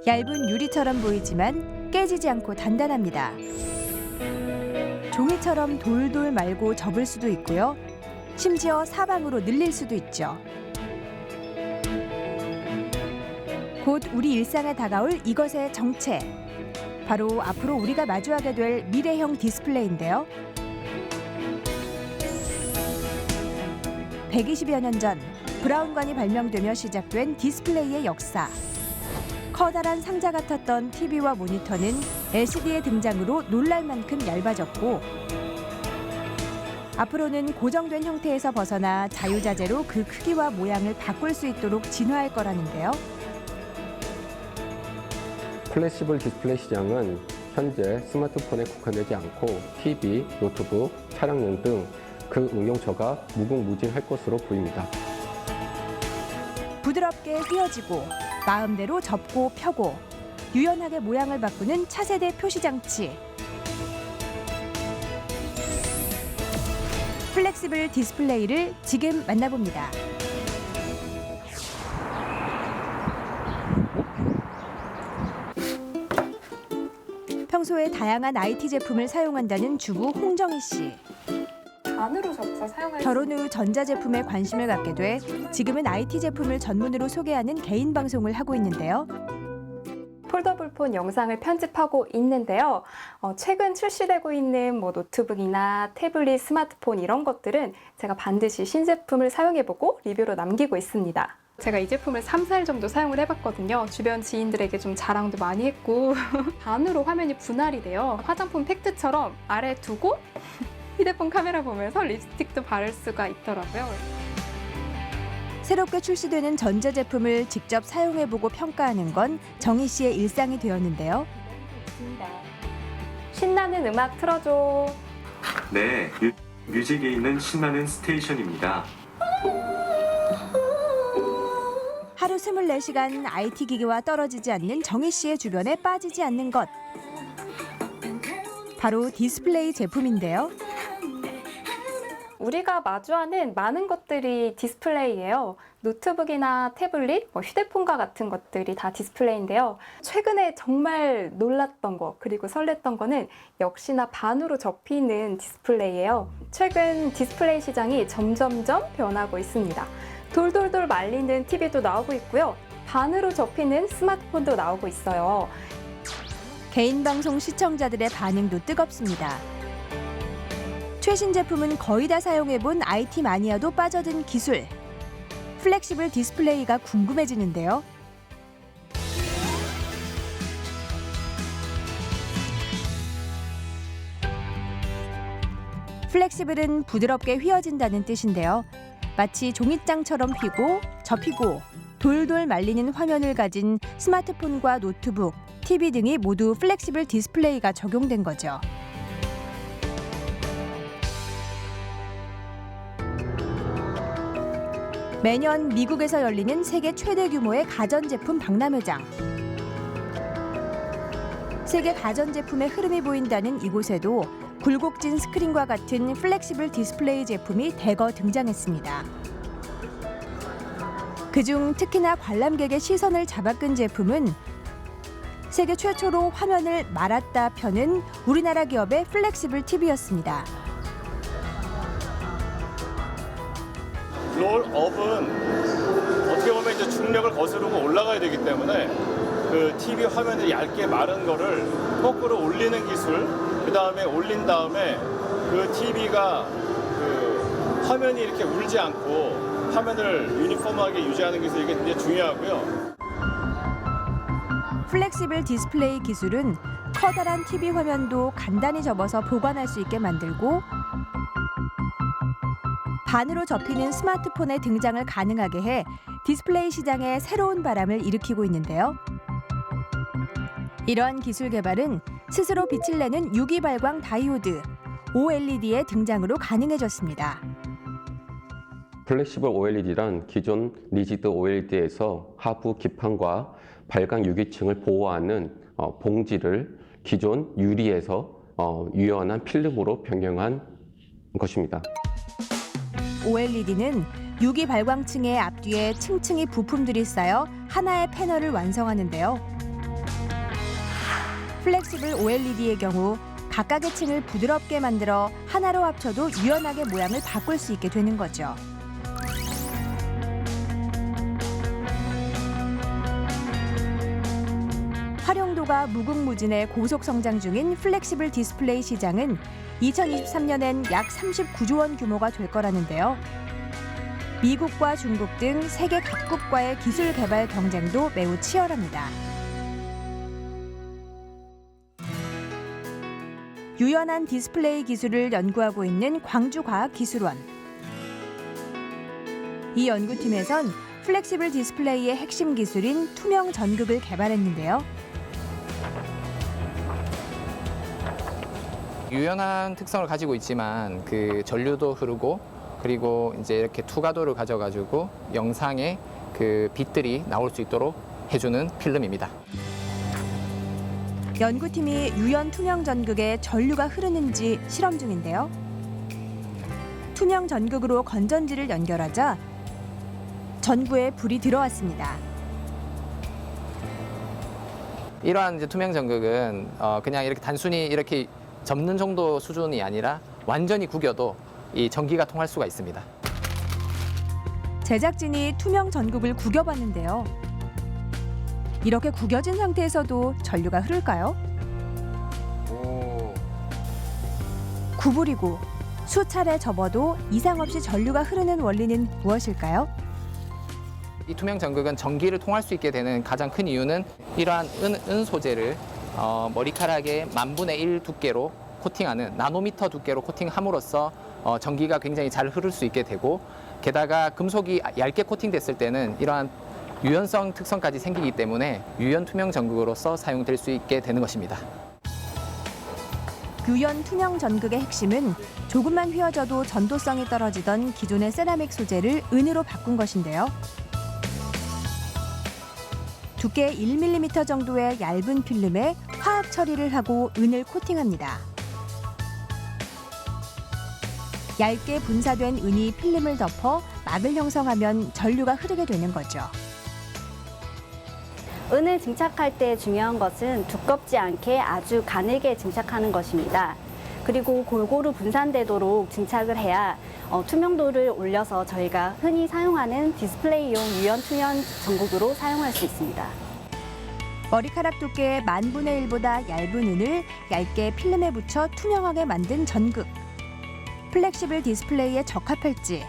얇은 유리처럼 보이지만 깨지지 않고 단단합니다. 종이처럼 돌돌 말고 접을 수도 있고요. 심지어 사방으로 늘릴 수도 있죠. 곧 우리 일상에 다가올 이것의 정체. 바로 앞으로 우리가 마주하게 될 미래형 디스플레이인데요. 120여 년 전 브라운관이 발명되며 시작된 디스플레이의 역사. 커다란 상자 같았던 TV와 모니터는 LCD의 등장으로 놀랄 만큼 얇아졌고 앞으로는 고정된 형태에서 벗어나 자유자재로 그 크기와 모양을 바꿀 수 있도록 진화할 거라는데요. 플렉시블 디스플레이 시장은 현재 스마트폰에 국한되지 않고 TV, 노트북, 차량용 등 그 응용처가 무궁무진할 것으로 보입니다. 부드럽게 휘어지고 마음대로 접고 펴고 유연하게 모양을 바꾸는 차세대 표시장치. 플렉시블 디스플레이를 지금 만나봅니다. 평소에 다양한 IT 제품을 사용한다는 주부 홍정희 씨. 안으로 접어서 사용할 수 결혼 후 전자제품에 관심을 갖게 돼 지금은 IT 제품을 전문으로 소개하는 개인 방송을 하고 있는데요. 폴더블 폰 영상을 편집하고 있는데요. 최근 출시되고 있는 노트북이나 태블릿, 스마트폰 이런 것들은 제가 반드시 신제품을 사용해보고 리뷰로 남기고 있습니다. 제가 이 제품을 3, 4일 정도 사용을 해봤거든요. 주변 지인들에게 좀 자랑도 많이 했고 반으로 화면이 분할이 돼요. 화장품 팩트처럼 아래 두고 휴대폰 카메라 보면서 립스틱도 바를 수가 있더라고요. 새롭게 출시되는 전자제품을 직접 사용해보고 평가하는 건 정희 씨의 일상이 되었는데요. 신나는 음악 틀어줘. 네, 뮤직에 있는 신나는 스테이션입니다. 하루 24시간 IT 기기와 떨어지지 않는 정희 씨의 주변에 빠지지 않는 것. 바로 디스플레이 제품인데요. 우리가 마주하는 많은 것들이 디스플레이예요. 노트북이나 태블릿, 휴대폰과 같은 것들이 다 디스플레이인데요. 최근에 정말 놀랐던 거 그리고 설렜던 거는 역시나 반으로 접히는 디스플레이예요. 최근 디스플레이 시장이 점점점 변하고 있습니다. 돌돌돌 말리는 TV도 나오고 있고요. 반으로 접히는 스마트폰도 나오고 있어요. 개인 방송 시청자들의 반응도 뜨겁습니다. 최신 제품은 거의 다 사용해본 IT 마니아도 빠져든 기술. 플렉시블 디스플레이가 궁금해지는데요. 플렉시블은 부드럽게 휘어진다는 뜻인데요. 마치 종이장처럼 휘고 접히고 돌돌 말리는 화면을 가진 스마트폰과 노트북, TV 등이 모두 플렉시블 디스플레이가 적용된 거죠. 매년 미국에서 열리는 세계 최대 규모의 가전제품 박람회장. 세계 가전제품의 흐름이 보인다는 이곳에도 굴곡진 스크린과 같은 플렉시블 디스플레이 제품이 대거 등장했습니다. 그중 특히나 관람객의 시선을 잡아끈 제품은 세계 최초로 화면을 말았다 펴는 우리나라 기업의 플렉시블 TV였습니다. 롤업은 어떻게 보면 이제 중력을 거스르고 올라가야 되기 때문에 그 TV 화면을 얇게 마른 거를 거꾸로 올리는 기술, 그 다음에 올린 다음에 그 TV가 그 화면이 이렇게 울지 않고 화면을 유니폼하게 유지하는 기술이 이게 굉장히 중요하고요. 플렉시블 디스플레이 기술은 커다란 TV 화면도 간단히 접어서 보관할 수 있게 만들고 반으로 접히는 스마트폰의 등장을 가능하게 해 디스플레이 시장에 새로운 바람을 일으키고 있는데요. 이러한 기술 개발은 스스로 빛을 내는 유기 발광 다이오드, OLED의 등장으로 가능해졌습니다. 플렉시블 OLED란 기존 리지드 OLED에서 하부 기판과 발광 유기층을 보호하는 봉지를 기존 유리에서 유연한 필름으로 변경한 것입니다. OLED는 유기 발광층의 앞뒤에 층층이 부품들이 쌓여 하나의 패널을 완성하는데요. 플렉시블 OLED의 경우 각각의 층을 부드럽게 만들어 하나로 합쳐도 유연하게 모양을 바꿀 수 있게 되는 거죠. 활용도가 무궁무진해 고속 성장 중인 플렉시블 디스플레이 시장은 2023년엔 약 39조 원 규모가 될 거라는데요. 미국과 중국 등 세계 각국과의 기술 개발 경쟁도 매우 치열합니다. 유연한 디스플레이 기술을 연구하고 있는 광주과학기술원. 이 연구팀에선 플렉시블 디스플레이의 핵심 기술인 투명 전극을 개발했는데요. 유연한 특성을 가지고 있지만 그 전류도 흐르고 그리고 이제 이렇게 투과도를 가져가지고 영상에 그 빛들이 나올 수 있도록 해주는 필름입니다. 연구팀이 유연 투명 전극에 전류가 흐르는지 실험 중인데요. 투명 전극으로 건전지를 연결하자 전구에 불이 들어왔습니다. 이러한 이제 투명 전극은 그냥 이렇게 단순히 이렇게 접는 정도 수준이 아니라 완전히 구겨도 이 전기가 통할 수가 있습니다. 제작진이 투명 전극을 구겨봤는데요. 이렇게 구겨진 상태에서도 전류가 흐를까요? 구부리고 수차례 접어도 이상 없이 전류가 흐르는 원리는 무엇일까요? 이 투명 전극은 전기를 통할 수 있게 되는 가장 큰 이유는 이러한 은 소재를 머리카락의 10,000분의 1 두께로 코팅하는 나노미터 두께로 코팅함으로써 전기가 굉장히 잘 흐를 수 있게 되고 게다가 금속이 얇게 코팅됐을 때는 이러한 유연성 특성까지 생기기 때문에 유연 투명 전극으로서 사용될 수 있게 되는 것입니다. 유연 투명 전극의 핵심은 조금만 휘어져도 전도성이 떨어지던 기존의 세라믹 소재를 은으로 바꾼 것인데요. 두께 1mm 정도의 얇은 필름에 화학 처리를 하고 은을 코팅합니다. 얇게 분사된 은이 필름을 덮어 막을 형성하면 전류가 흐르게 되는 거죠. 은을 증착할 때 중요한 것은 두껍지 않게 아주 가늘게 증착하는 것입니다. 그리고 골고루 분산되도록 증착을 해야 투명도를 올려서 저희가 흔히 사용하는 디스플레이용 유연 투명 전극으로 사용할 수 있습니다. 머리카락 두께의 10,000분의 1보다 얇은 은을 얇게 필름에 붙여 투명하게 만든 전극. 플렉시블 디스플레이에 적합할지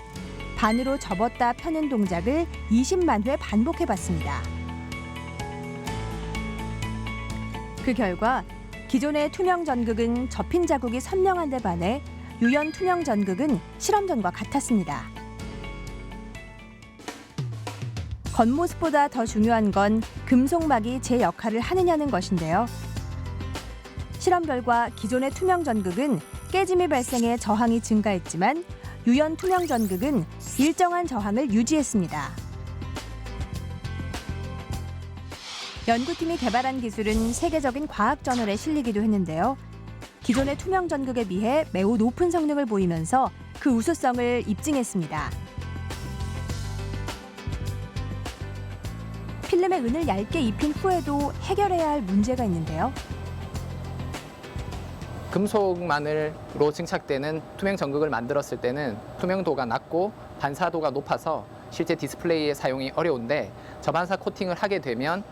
반으로 접었다 펴는 동작을 20만 회 반복해봤습니다. 그 결과 기존의 투명 전극은 접힌 자국이 선명한 데 반해 유연 투명 전극은 실험전과 같았습니다. 겉모습보다 더 중요한 건 금속막이 제 역할을 하느냐는 것인데요. 실험 결과 기존의 투명 전극은 깨짐이 발생해 저항이 증가했지만 유연 투명 전극은 일정한 저항을 유지했습니다. 연구팀이 개발한 기술은 세계적인 과학 저널에 실리기도 했는데요. 기존의 투명 전극에 비해 매우 높은 성능을 보이면서 그 우수성을 입증했습니다. 필름에 은을 얇게 입힌 후에도 해결해야 할 문제가 있는데요. 금속만으로 증착되는 투명 전극을 만들었을 때는 투명도가 낮고 반사도가 높아서 실제 디스플레이에 사용이 어려운데 저반사 코팅을 하게 되면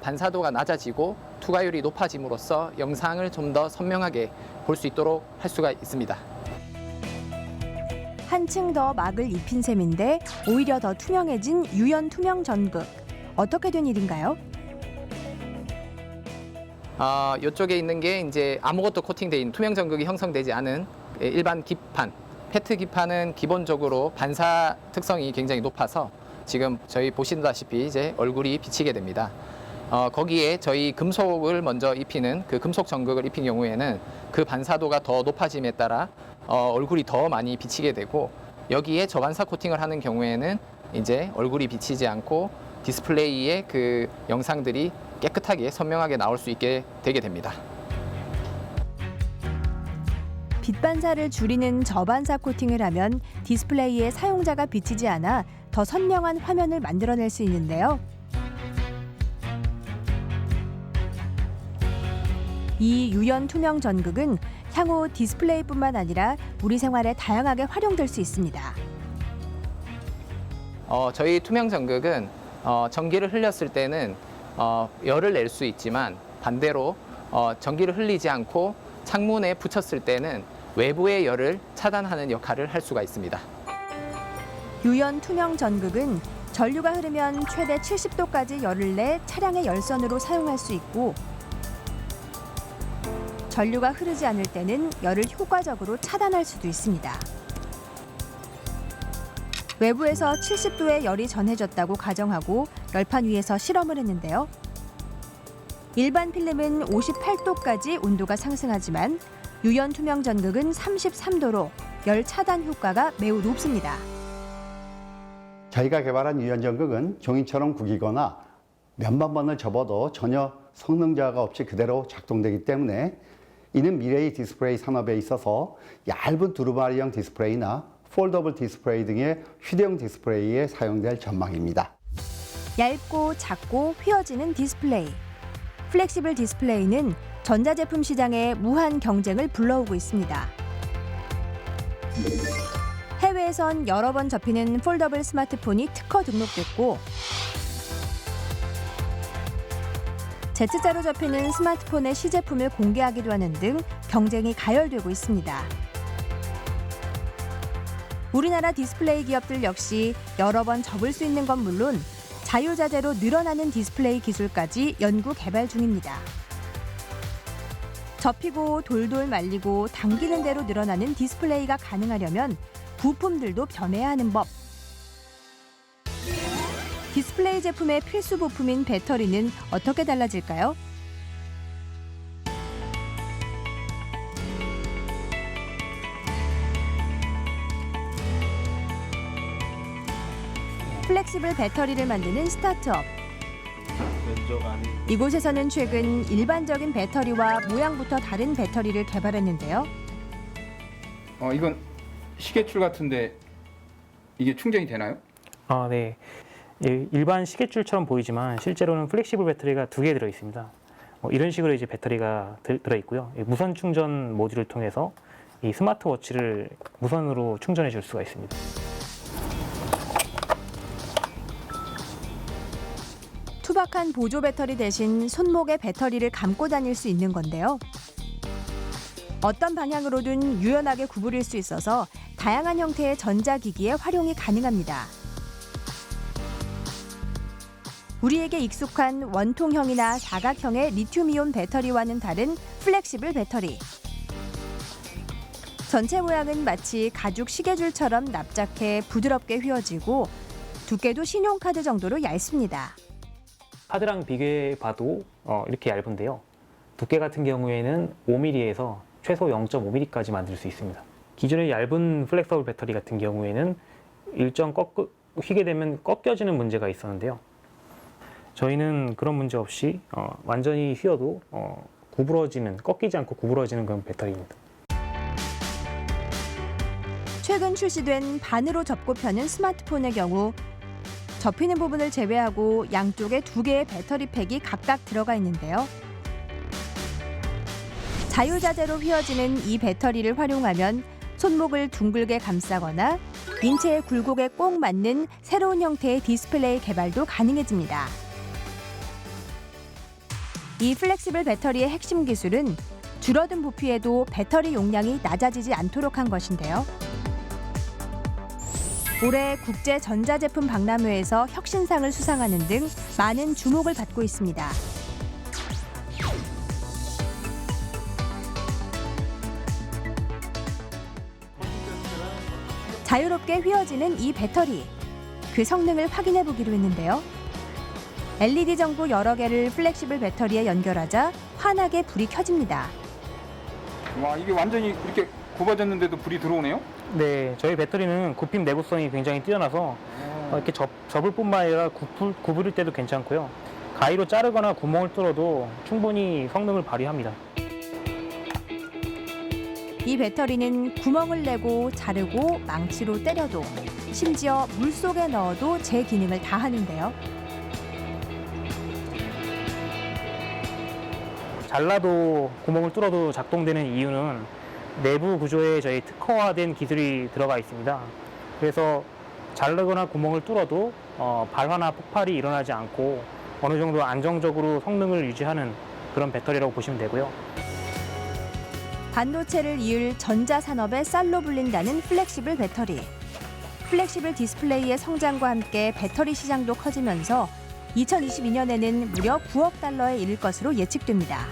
반사도가 낮아지고 투과율이 높아짐으로써 영상을 좀 더 선명하게 볼 수 있도록 할 수가 있습니다. 한층 더 막을 입힌 셈인데 오히려 더 투명해진 유연 투명 전극. 어떻게 된 일인가요? 이쪽에 있는 게 이제 아무것도 코팅돼 있는 투명 전극이 형성되지 않은 일반 기판. 페트 기판은 기본적으로 반사 특성이 굉장히 높아서 지금 저희 보시다시피 이제 얼굴이 비치게 됩니다. 거기에 저희 금속을 먼저 입히는 그 금속 전극을 입힌 경우에는 그 반사도가 더 높아짐에 따라 얼굴이 더 많이 비치게 되고 여기에 저반사 코팅을 하는 경우에는 이제 얼굴이 비치지 않고 디스플레이의 그 영상들이 깨끗하게 선명하게 나올 수 있게 되게 됩니다. 빛 반사를 줄이는 저반사 코팅을 하면 디스플레이에 사용자가 비치지 않아 더 선명한 화면을 만들어낼 수 있는데요. 이 유연 투명 전극은 향후 디스플레이뿐만 아니라 우리 생활에 다양하게 활용될 수 있습니다. 저희 투명 전극은 전기를 흘렸을 때는 열을 낼 수 있지만 반대로 전기를 흘리지 않고 창문에 붙였을 때는 외부의 열을 차단하는 역할을 할 수가 있습니다. 유연 투명 전극은 전류가 흐르면 최대 70도까지 열을 내 차량의 열선으로 사용할 수 있고 전류가 흐르지 않을 때는 열을 효과적으로 차단할 수도 있습니다. 외부에서 70도의 열이 전해졌다고 가정하고 열판 위에서 실험을 했는데요. 일반 필름은 58도까지 온도가 상승하지만 유연 투명 전극은 33도로 열 차단 효과가 매우 높습니다. 저희가 개발한 유연 전극은 종이처럼 구기거나 몇만 번을 접어도 전혀 성능 저하가 없이 그대로 작동되기 때문에 이는 미래의 디스플레이 산업에 있어서 얇은 두루마리형 디스플레이나 폴더블 디스플레이 등의 휴대용 디스플레이에 사용될 전망입니다. 얇고 작고 휘어지는 디스플레이. 플렉시블 디스플레이는 전자제품 시장에 무한 경쟁을 불러오고 있습니다. 해외에선 여러 번 접히는 폴더블 스마트폰이 특허 등록됐고 Z자로 접히는 스마트폰의 시제품을 공개하기도 하는 등 경쟁이 가열되고 있습니다. 우리나라 디스플레이 기업들 역시 여러 번 접을 수 있는 건 물론 자유자재로 늘어나는 디스플레이 기술까지 연구 개발 중입니다. 접히고 돌돌 말리고 당기는 대로 늘어나는 디스플레이가 가능하려면 부품들도 변해야 하는 법. 디스플레이 제품의 필수 부품인 배터리는 어떻게 달라질까요? 플렉시블 배터리를 만드는 스타트업. 이곳에서는 최근 일반적인 배터리와 모양부터 다른 배터리를 개발했는데요. 이건 시계줄 같은데 이게 충전이 되나요? 네. 일반 시계줄처럼 보이지만 실제로는 플렉시블 배터리가 2개 들어 있습니다. 이런 식으로 이제 배터리가 들어 있고요. 무선 충전 모듈을 통해서 이 스마트워치를 무선으로 충전해 줄 수가 있습니다. 투박한 보조 배터리 대신 손목에 배터리를 감고 다닐 수 있는 건데요. 어떤 방향으로든 유연하게 구부릴 수 있어서 다양한 형태의 전자기기에 활용이 가능합니다. 우리에게 익숙한 원통형이나 사각형의 리튬이온 배터리와는 다른 플렉시블 배터리. 전체 모양은 마치 가죽 시계줄처럼 납작해 부드럽게 휘어지고 두께도 신용카드 정도로 얇습니다. 카드랑 비교해 봐도 이렇게 얇은데요. 두께 같은 경우에는 5mm에서 최소 0.5mm까지 만들 수 있습니다. 기존의 얇은 플렉서블 배터리 같은 경우에는 일정 휘게 되면 꺾여지는 문제가 있었는데요. 저희는 그런 문제 없이 완전히 휘어도 꺾이지 않고 구부러지는 그런 배터리입니다. 최근 출시된 반으로 접고 펴는 스마트폰의 경우 접히는 부분을 제외하고 양쪽에 2개의 배터리 팩이 각각 들어가 있는데요. 자유자재로 휘어지는 이 배터리를 활용하면 손목을 둥글게 감싸거나 인체의 굴곡에 꼭 맞는 새로운 형태의 디스플레이 개발도 가능해집니다. 이 플렉시블 배터리의 핵심 기술은 줄어든 부피에도 배터리 용량이 낮아지지 않도록 한 것인데요. 올해 국제 전자제품 박람회에서 혁신상을 수상하는 등 많은 주목을 받고 있습니다. 자유롭게 휘어지는 이 배터리. 그 성능을 확인해 보기로 했는데요. LED 전구 여러 개를 플렉시블 배터리에 연결하자 환하게 불이 켜집니다. 와, 이게 완전히 이렇게 굽어졌는데도 불이 들어오네요? 네, 저희 배터리는 굽힘 내구성이 굉장히 뛰어나서 이렇게 접을 뿐만 아니라 구부릴 때도 괜찮고요. 가위로 자르거나 구멍을 뚫어도 충분히 성능을 발휘합니다. 이 배터리는 구멍을 내고 자르고 망치로 때려도 심지어 물속에 넣어도 제 기능을 다하는데요. 잘라도 구멍을 뚫어도 작동되는 이유는 내부 구조에 저희 특허화된 기술이 들어가 있습니다. 그래서 자르거나 구멍을 뚫어도 발화나 폭발이 일어나지 않고 어느 정도 안정적으로 성능을 유지하는 그런 배터리라고 보시면 되고요. 반도체를 이을 전자산업의 쌀로 불린다는 플렉시블 배터리. 플렉시블 디스플레이의 성장과 함께 배터리 시장도 커지면서 2022년에는 무려 9억 달러에 이를 것으로 예측됩니다.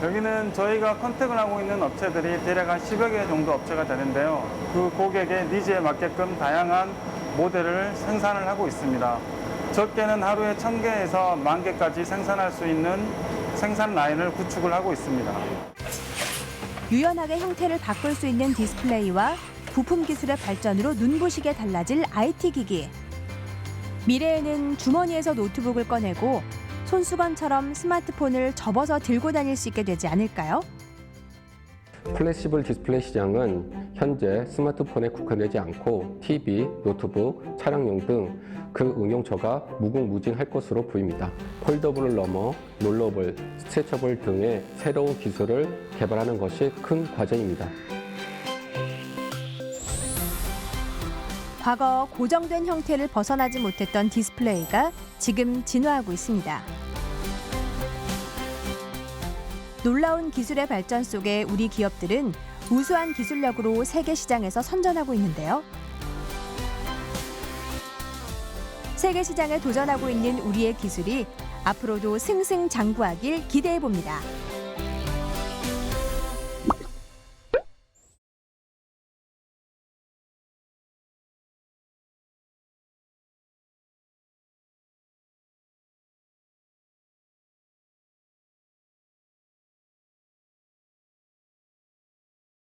여기는 저희가 컨택을 하고 있는 업체들이 대략 한 10여 개 정도 업체가 되는데요. 그 고객의 니즈에 맞게끔 다양한 모델을 생산을 하고 있습니다. 적게는 하루에 1000개에서 10,000개까지 생산할 수 있는 생산 라인을 구축을 하고 있습니다. 유연하게 형태를 바꿀 수 있는 디스플레이와 부품 기술의 발전으로 눈부시게 달라질 IT 기기. 미래에는 주머니에서 노트북을 꺼내고 손수건처럼 스마트폰을 접어서 들고 다닐 수 있게 되지 않을까요? 플렉시블 디스플레이 시장은 현재 스마트폰에 국한되지 않고 TV, 노트북, 차량용 등 그 응용처가 무궁무진할 것으로 보입니다. 폴더블을 넘어 롤러블, 스트레쳐블 등의 새로운 기술을 개발하는 것이 큰 과제입니다. 과거 고정된 형태를 벗어나지 못했던 디스플레이가 지금 진화하고 있습니다. 놀라운 기술의 발전 속에 우리 기업들은 우수한 기술력으로 세계 시장에서 선전하고 있는데요. 세계 시장에 도전하고 있는 우리의 기술이 앞으로도 승승장구하길 기대해 봅니다.